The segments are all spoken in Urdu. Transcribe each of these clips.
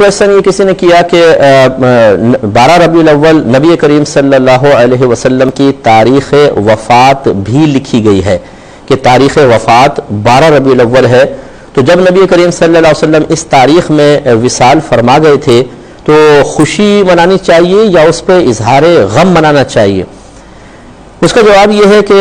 کوشچن یہ کسی نے کیا کہ 12 ربیع الاول نبی کریم صلی اللہ علیہ وسلم کی تاریخ وفات بھی لکھی گئی ہے کہ تاریخ وفات 12 ربیع الاول ہے، تو جب نبی کریم صلی اللہ علیہ وسلم اس تاریخ میں وصال فرما گئے تھے تو خوشی منانی چاہیے یا اس پہ اظہار غم منانا چاہیے؟ اس کا جواب یہ ہے کہ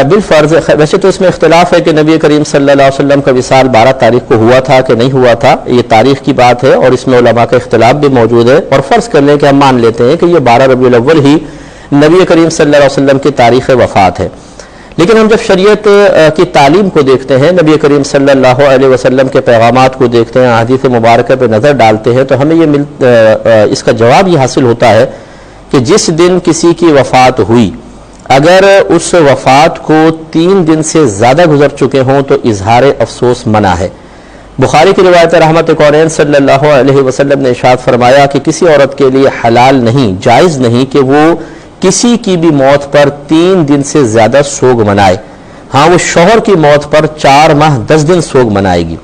بالفرض، ویسے تو اس میں اختلاف ہے کہ نبی کریم صلی اللہ علیہ وسلم کا وصال 12 تاریخ کو ہوا تھا کہ نہیں ہوا تھا، یہ تاریخ کی بات ہے اور اس میں علماء کا اختلاف بھی موجود ہے، اور فرض کر لیں کہ ہم مان لیتے ہیں کہ یہ 12 ربیع الاول ہی نبی کریم صلی اللہ علیہ وسلم کی تاریخ وفات ہے۔ لیکن ہم جب شریعت کی تعلیم کو دیکھتے ہیں، نبی کریم صلی اللہ علیہ وسلم کے پیغامات کو دیکھتے ہیں، احادیث مبارکہ پہ نظر ڈالتے ہیں، تو ہمیں اس کا جواب یہ حاصل ہوتا ہے کہ جس دن کسی کی وفات ہوئی، اگر اس وفات کو 3 دن سے زیادہ گزر چکے ہوں تو اظہار افسوس منع ہے۔ بخاری کی روایت رحمت کونین صلی اللہ علیہ وسلم نے ارشاد فرمایا کہ کسی عورت کے لیے حلال نہیں، جائز نہیں کہ وہ کسی کی بھی موت پر 3 دن سے زیادہ سوگ منائے، ہاں وہ شوہر کی موت پر 4 ماہ 10 دن سوگ منائے گی۔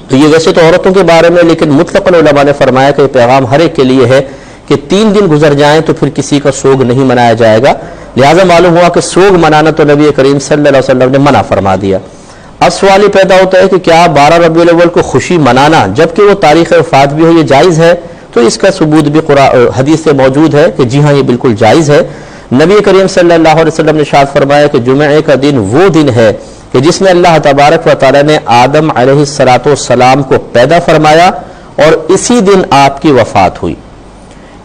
تو یہ ویسے تو عورتوں کے بارے میں، لیکن مطلقاً علماء نے فرمایا کہ یہ پیغام ہر ایک کے لیے ہے کہ 3 دن گزر جائیں تو پھر کسی کا سوگ نہیں منایا جائے گا، لہٰذا معلوم ہوا کہ سوگ منانا تو نبی کریم صلی اللہ علیہ وسلم نے منع فرما دیا۔ اب سوال یہ پیدا ہوتا ہے کہ کیا 12 ربیع الاول کو خوشی منانا جبکہ وہ تاریخ وفات بھی ہو یہ جائز ہے؟ تو اس کا ثبوت بھی حدیث سے موجود ہے کہ جی ہاں یہ بالکل جائز ہے۔ نبی کریم صلی اللہ علیہ وسلم نے ارشاد فرمایا کہ جمعے کا دن وہ دن ہے کہ جس میں اللہ تبارک و تعالی نے آدم علیہ السلام کو پیدا فرمایا اور اسی دن آپ کی وفات ہوئی۔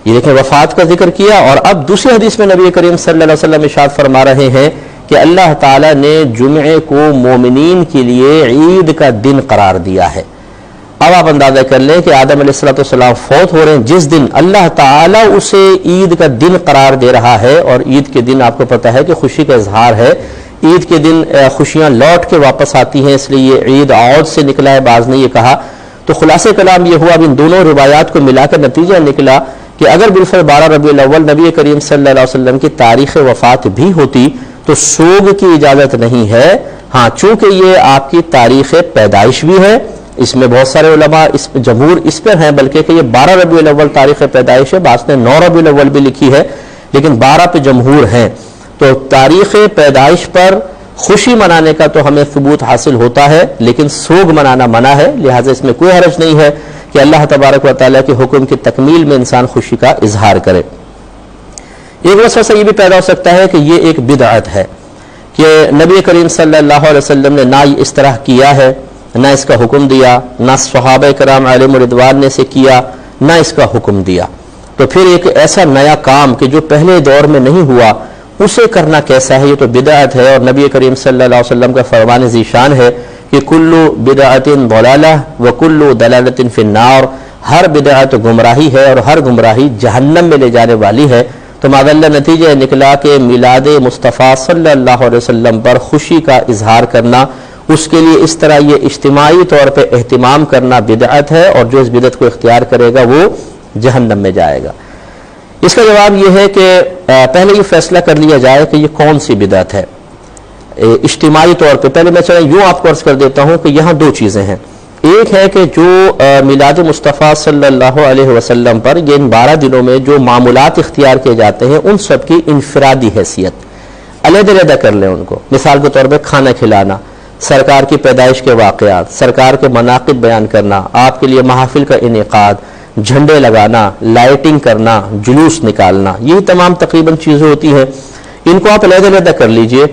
یہ دیکھیں وفات کا ذکر کیا، اور اب دوسری حدیث میں نبی کریم صلی اللہ علیہ وسلم ارشاد فرما رہے ہیں کہ اللہ تعالیٰ نے جمعے کو مومنین کے لیے عید کا دن قرار دیا ہے۔ اب آپ اندازہ کر لیں کہ آدم علیہ السلام فوت ہو رہے ہیں، جس دن اللہ تعالیٰ اسے عید کا دن قرار دے رہا ہے، اور عید کے دن آپ کو پتہ ہے کہ خوشی کا اظہار ہے، عید کے دن خوشیاں لوٹ کے واپس آتی ہیں، اس لیے یہ عید عود سے نکلا ہے، بعض نے یہ کہا۔ تو خلاصہ کلام یہ ہوا، اب ان دونوں روایات کو ملا کر نتیجہ نکلا کہ اگر بالفعل 12 ربیع الاول نبی کریم صلی اللہ علیہ وسلم کی تاریخ وفات بھی ہوتی تو سوگ کی اجازت نہیں ہے، ہاں چونکہ یہ آپ کی تاریخ پیدائش بھی ہے، اس میں بہت سارے علماء جمہور اس پر ہیں بلکہ کہ یہ 12 ربیع الاول تاریخ پیدائش ہے، بعض نے 9 ربیع الاول بھی لکھی ہے، لیکن 12 پہ جمہور ہیں، تو تاریخ پیدائش پر خوشی منانے کا تو ہمیں ثبوت حاصل ہوتا ہے، لیکن سوگ منانا منع ہے، لہٰذا اس میں کوئی حرج نہیں ہے کہ اللہ تبارک و تعالیٰ کے حکم کی تکمیل میں انسان خوشی کا اظہار کرے۔ ایک وسوسہ یہ بھی پیدا ہو سکتا ہے کہ یہ ایک بدعت ہے کہ نبی کریم صلی اللہ علیہ وسلم نے نہ اس طرح کیا ہے، نہ اس کا حکم دیا، نہ صحابہ کرام علیہم رضوان نے اسے کیا، نہ اس کا حکم دیا، تو پھر ایک ایسا نیا کام کہ جو پہلے دور میں نہیں ہوا اسے کرنا کیسا ہے؟ یہ تو بدعت ہے، اور نبی کریم صلی اللہ علیہ وسلم کا فرمان ذیشان ہے کہ کلو بدعت ضلالہ وکلو دلالۃ فی النار، ہر بدعت گمراہی ہے اور ہر گمراہی جہنم میں لے جانے والی ہے۔ تو معذاللہ نتیجہ نکلا کہ میلاد مصطفیٰ صلی اللہ علیہ وسلم پر خوشی کا اظہار کرنا، اس کے لیے اس طرح یہ اجتماعی طور پہ اہتمام کرنا بدعت ہے، اور جو اس بدعت کو اختیار کرے گا وہ جہنم میں جائے گا۔ اس کا جواب یہ ہے کہ پہلے یہ فیصلہ کر لیا جائے کہ یہ کون سی بدعت ہے اجتماعی طور پہ۔ پہلے میں چلیں یوں آپ کو عرض کر دیتا ہوں کہ یہاں 2 چیزیں ہیں، ایک ہے کہ جو میلاد مصطفیٰ صلی اللہ علیہ وسلم پر یہ ان 12 دنوں میں جو معمولات اختیار کیے جاتے ہیں ان سب کی انفرادی حیثیت، علیحدہ کر لیں ان کو۔ مثال کے طور پہ کھانا کھلانا، سرکار کی پیدائش کے واقعات، سرکار کے مناقب بیان کرنا، آپ کے لیے محافل کا انعقاد، جھنڈے لگانا، لائٹنگ کرنا، جلوس نکالنا، یہی تمام تقریباً چیزیں ہوتی ہیں، ان کو آپ علیحدہ کر لیجئے،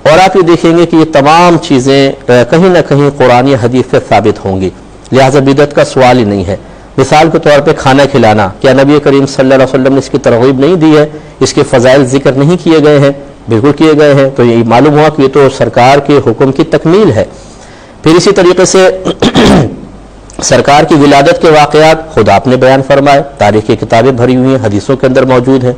اور آپ یہ دیکھیں گے کہ یہ تمام چیزیں کہیں نہ کہیں قرآن یا حدیث سے ثابت ہوں گی، لہٰذا بدعت کا سوال ہی نہیں ہے۔ مثال کے طور پہ کھانا کھلانا، کیا نبی کریم صلی اللہ علیہ وسلم نے اس کی ترغیب نہیں دی ہے، اس کے فضائل ذکر نہیں کیے گئے ہیں؟ بالکل کیے گئے ہیں، تو یہ معلوم ہوا کہ یہ تو سرکار کے حکم کی تکمیل ہے۔ پھر اسی طریقے سے سرکار کی ولادت کے واقعات خود آپ نے بیان فرمائے، تاریخ کی کتابیں بھری ہوئی ہیں، حدیثوں کے اندر موجود ہیں۔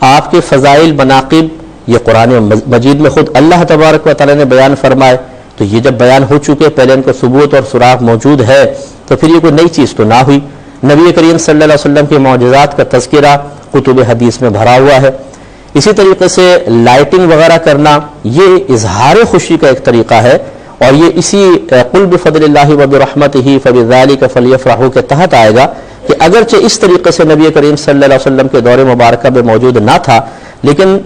آپ کے فضائل مناقب یہ قرآن مجید میں خود اللہ تبارک و تعالی نے بیان فرمائے، تو یہ جب بیان ہو چکے، پہلے ان کا ثبوت اور سراغ موجود ہے، تو پھر یہ کوئی نئی چیز تو نہ ہوئی۔ نبی کریم صلی اللہ علیہ وسلم کے معجزات کا تذکرہ کتب حدیث میں بھرا ہوا ہے۔ اسی طریقے سے لائٹنگ وغیرہ کرنا یہ اظہار خوشی کا ایک طریقہ ہے، اور یہ اسی قل بفضل اللہ وبرحمتہ فبذلک فلیفرحوا کے تحت آئے گا کہ اگرچہ اس طریقے سے نبی کریم صلی اللہ علیہ وسلم کے دور مبارکہ میں موجود نہ تھا، لیکن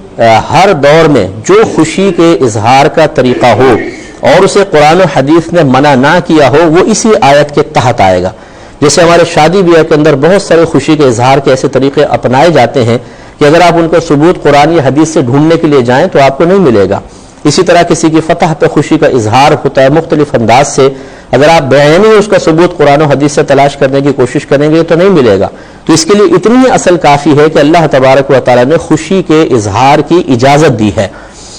ہر دور میں جو خوشی کے اظہار کا طریقہ ہو اور اسے قرآن و حدیث نے منع نہ کیا ہو، وہ اسی آیت کے تحت آئے گا۔ جیسے ہمارے شادی بیاہ کے اندر بہت سارے خوشی کے اظہار کے ایسے طریقے اپنائے جاتے ہیں کہ اگر آپ ان کا ثبوت قرآن یا حدیث سے ڈھونڈنے کے لیے جائیں تو آپ کو نہیں ملے گا۔ اسی طرح کسی کی فتح پہ خوشی کا اظہار ہوتا ہے مختلف انداز سے، اگر آپ بعینی اس کا ثبوت قرآن و حدیث سے تلاش کرنے کی کوشش کریں گے تو نہیں ملے گا۔ تو اس کے لیے اتنی اصل کافی ہے کہ اللہ تبارک و تعالیٰ نے خوشی کے اظہار کی اجازت دی ہے،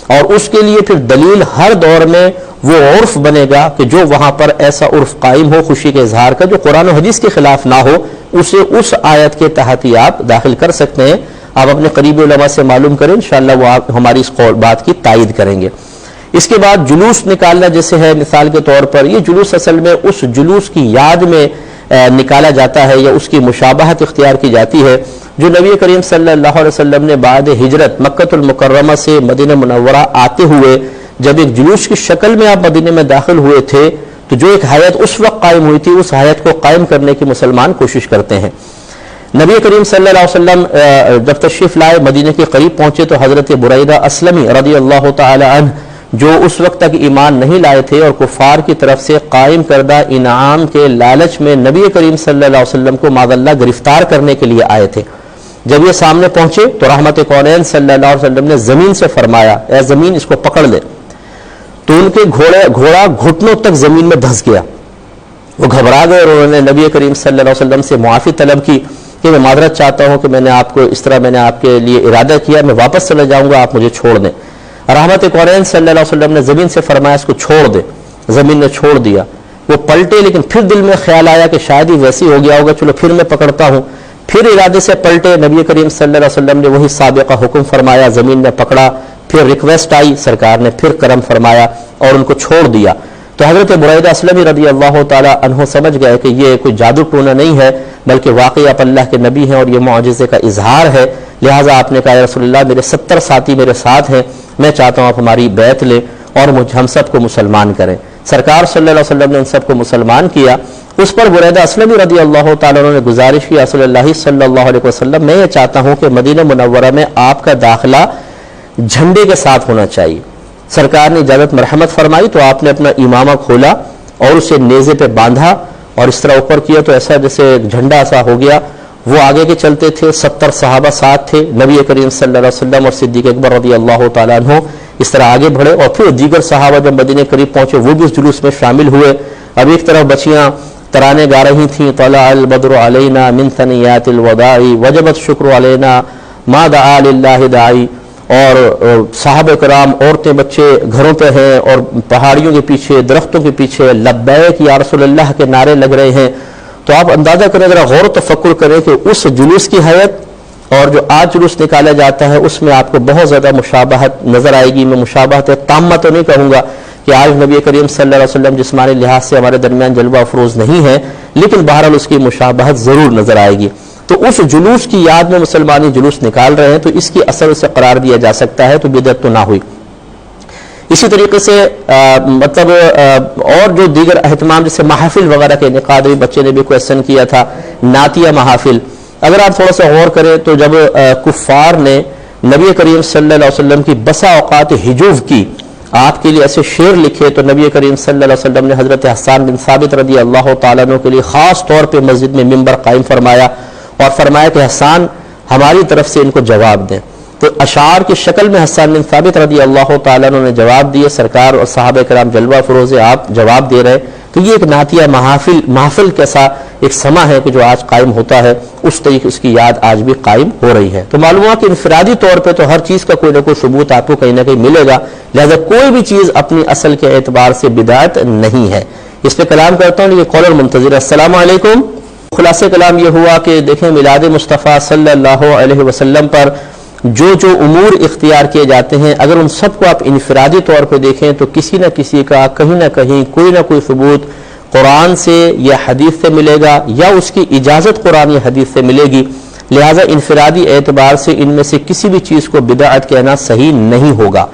اور اس کے لیے پھر دلیل ہر دور میں وہ عرف بنے گا کہ جو وہاں پر ایسا عرف قائم ہو خوشی کے اظہار کا جو قرآن و حدیث کے خلاف نہ ہو، اسے اس آیت کے تحت ہی آپ داخل کر سکتے ہیں۔ آپ اپنے قریبی علماء سے معلوم کریں، انشاءاللہ وہ آپ ہماری اس بات کی تائید کریں گے۔ اس کے بعد جلوس نکالنا جیسے ہے، مثال کے طور پر یہ جلوس اصل میں اس جلوس کی یاد میں نکالا جاتا ہے یا اس کی مشابہت اختیار کی جاتی ہے جو نبی کریم صلی اللہ علیہ وسلم نے بعد ہجرت مکہ المکرمہ سے مدینہ منورہ آتے ہوئے جب ایک جلوس کی شکل میں آپ مدینہ میں داخل ہوئے تھے تو جو ایک حیات اس وقت قائم ہوئی تھی، اس حیات کو قائم کرنے کی مسلمان کوشش کرتے ہیں۔ نبی کریم صلی اللہ علیہ وسلم جب تشریف لائے، مدینہ کے قریب پہنچے تو حضرت بریدہ اسلمی رضی اللہ تعالی عنہ جو اس وقت تک ایمان نہیں لائے تھے اور کفار کی طرف سے قائم کردہ انعام کے لالچ میں نبی کریم صلی اللہ علیہ وسلم کو معاذ اللہ گرفتار کرنے کے لیے آئے تھے، جب یہ سامنے پہنچے تو رحمت کونین صلی اللہ علیہ وسلم نے زمین سے فرمایا، اے زمین اس کو پکڑ لے، تو ان کے گھوڑا گھٹنوں تک زمین میں دھس گیا۔ وہ گھبرا گئے اور انہوں نے نبی کریم صلی اللہ علیہ وسلم سے معافی طلب کی کہ میں معذرت چاہتا ہوں کہ میں نے آپ کو اس طرح میں نے آپ کے لیے ارادہ کیا، میں واپس چلا جاؤں گا، آپ مجھے چھوڑ دیں۔ رحمت کونین صلی اللہ علیہ وسلم نے زمین سے فرمایا اس کو چھوڑ دے، زمین نے چھوڑ دیا۔ وہ پلٹے لیکن پھر دل میں خیال آیا کہ شاید ہی ویسی ہو گیا ہوگا، چلو پھر میں پکڑتا ہوں۔ پھر ارادے سے پلٹے، نبی کریم صلی اللہ علیہ وسلم نے وہی سابقہ حکم فرمایا، زمین نے پکڑا، پھر ریکویسٹ آئی، سرکار نے پھر کرم فرمایا اور ان کو چھوڑ دیا۔ تو حضرت بریدہ اسلمی رضی اللہ تعالی عنہ سمجھ گئے کہ یہ کوئی جادو ٹونا نہیں ہے بلکہ واقعی آپ اللہ کے نبی ہیں اور یہ معجزے کا اظہار ہے، لہٰذا آپ نے کہا یا رسول اللہ میرے 70 ساتھی میرے ساتھ ہیں، میں چاہتا ہوں آپ ہماری بیعت لیں اور ہم سب کو مسلمان کریں۔ سرکار صلی اللہ علیہ وسلم نے ان سب کو مسلمان کیا۔ اس پر بریدہ اسلمی رضی اللہ تعالیٰ عنہ نے گزارش کی، رسول اللہ صلی اللہ علیہ وسلم میں یہ چاہتا ہوں کہ مدینہ منورہ میں آپ کا داخلہ جھنڈے کے ساتھ ہونا چاہیے۔ سرکار نے اجازت مرحمت فرمائی تو آپ نے اپنا امامہ کھولا اور اسے نیزے پہ باندھا اور اس طرح اوپر کیا تو ایسا جیسے جھنڈا سا ہو گیا۔ وہ آگے کے چلتے تھے، 70 صحابہ ساتھ تھے، نبی کریم صلی اللہ علیہ وسلم اور صدیق اکبر رضی اللہ تعالیٰ عنہ اس طرح آگے بڑھے، اور پھر دیگر صحابہ جب مدینے قریب پہنچے وہ بھی اس جلوس میں شامل ہوئے۔ اب ایک طرف بچیاں ترانے گا رہی تھیں، طلع البدر علینا من ثنیات الوداع وجبت شکر علینا ما دعا للہ داعی، اور صحابہ کرام عورتیں بچے گھروں پہ ہیں اور پہاڑیوں کے پیچھے درختوں کے پیچھے لبیک یا رسول اللہ کے نعرے لگ رہے ہیں۔ تو آپ اندازہ کریں، ذرا غور و تفکر کریں کہ اس جلوس کی حیت اور جو آج جلوس نکالا جاتا ہے اس میں آپ کو بہت زیادہ مشابہت نظر آئے گی۔ میں مشابہت تامہ تو نہیں کہوں گا کہ آج نبی کریم صلی اللہ علیہ وسلم جسمانی لحاظ سے ہمارے درمیان جلوہ افروز نہیں ہے، لیکن بہرحال اس کی مشابہت ضرور نظر آئے گی۔ تو اس جلوس کی یاد میں مسلمانی جلوس نکال رہے ہیں تو اس کی اثر اسے قرار دیا جا سکتا ہے، تو بدعت تو نہ ہوئی۔ اسی طریقے سے مطلب اور جو دیگر اہتمام جیسے محافل وغیرہ کے انعقاد، بچے نے بھی کویسچن کیا تھا، نعتیہ محافل، اگر آپ تھوڑا سا غور کریں تو جب کفار نے نبی کریم صلی اللہ علیہ وسلم کی بسا اوقات ہجوف کی، آپ کے لیے ایسے شعر لکھے، تو نبی کریم صلی اللہ علیہ وسلم نے حضرت حسان بن ثابت رضی اللہ تعالیٰ عنہ کے لیے خاص طور پہ مسجد میں ممبر قائم فرمایا اور فرمایا کہ حسان ہماری طرف سے ان کو جواب دیں۔ تو اشعار کی شکل میں حسان بن ثابت رضی اللہ تعالیٰ عنہ نے جواب دیے، سرکار اور صحابہ کرام جلوہ فروز آپ جواب دے رہے۔ تو یہ ایک نعتیہ محفل کیسا ایک سما ہے کہ جو آج قائم ہوتا ہے، اس طریقے اس کی یاد آج بھی قائم ہو رہی ہے۔ تو معلوم ہوا کہ انفرادی طور پہ تو ہر چیز کا کوئی نہ کوئی ثبوت آپ کو کہیں نہ کہیں ملے گا، لہذا کوئی بھی چیز اپنی اصل کے اعتبار سے بدعت نہیں ہے۔ اس پہ کلام کرتا ہوں، یہ کالر منتظر ہے۔ السلام علیکم۔ خلاصہ کلام یہ ہوا کہ دیکھیں میلاد مصطفیٰ صلی اللہ علیہ وسلم پر جو امور اختیار کیے جاتے ہیں، اگر ان سب کو آپ انفرادی طور پہ دیکھیں تو کسی نہ کسی کا کہیں نہ کہیں کوئی نہ کوئی ثبوت قرآن سے یا حدیث سے ملے گا یا اس کی اجازت قرآن یا حدیث سے ملے گی، لہٰذا انفرادی اعتبار سے ان میں سے کسی بھی چیز کو بدعت کہنا صحیح نہیں ہوگا۔